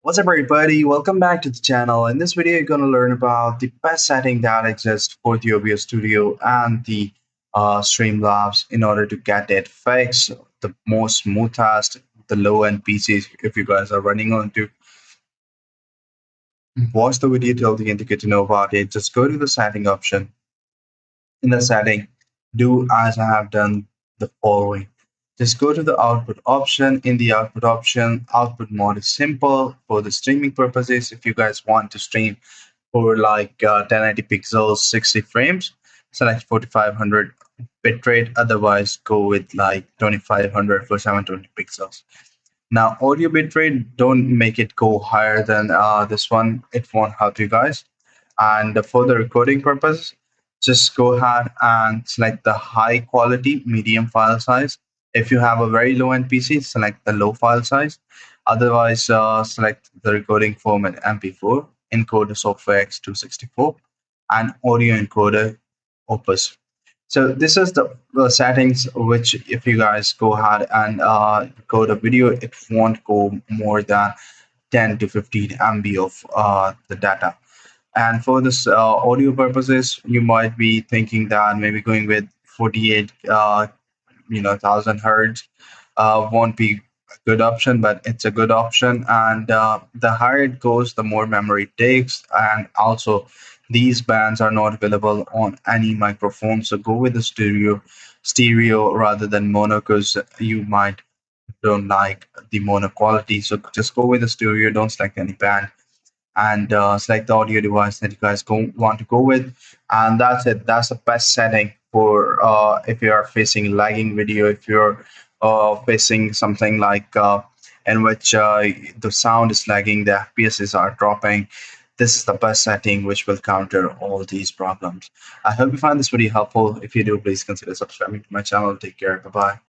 What's up, everybody? Welcome back to the channel. In this video, you're going to learn about the best setting that exists for the OBS Studio and the Streamlabs in order to get it fixed, the most smoothest, the low-end PCs. If you guys are running on to watch the video till the end to get to know about it, just go to the setting option. In the setting, do as I have done the following. Just go to the output option. In the output option, output mode is simple for the streaming purposes. If you guys want to stream for like 1080 pixels, 60 frames, select 4500 bitrate. Otherwise, go with like 2500 for 720 pixels. Now, audio bitrate, don't make it go higher than this one. It won't help you guys. And for the recording purpose, just go ahead and select the high quality medium file size. If you have a very low end PC, select the low file size. Otherwise, select the recording format MP4, encoder software X264, and audio encoder Opus. So this is the settings which if you guys go ahead and record a video, it won't go more than 10 to 15 MB of the data. And for this audio purposes, you might be thinking that maybe going with 48 1000 hertz won't be a good option, but it's a good option. And the higher it goes, the more memory it takes. And also, these bands are not available on any microphone. So go with the stereo rather than mono, because you might don't like the mono quality. So just go with the stereo. Don't select any band and select the audio device that you guys want to go with, and that's it. That's the best setting for if you are facing lagging video, if you're facing something like in which the sound is lagging, the fps's are dropping. This is the best setting which will counter all these problems. I hope you find this video helpful. If you do, please consider subscribing to my channel. Take care. Bye bye.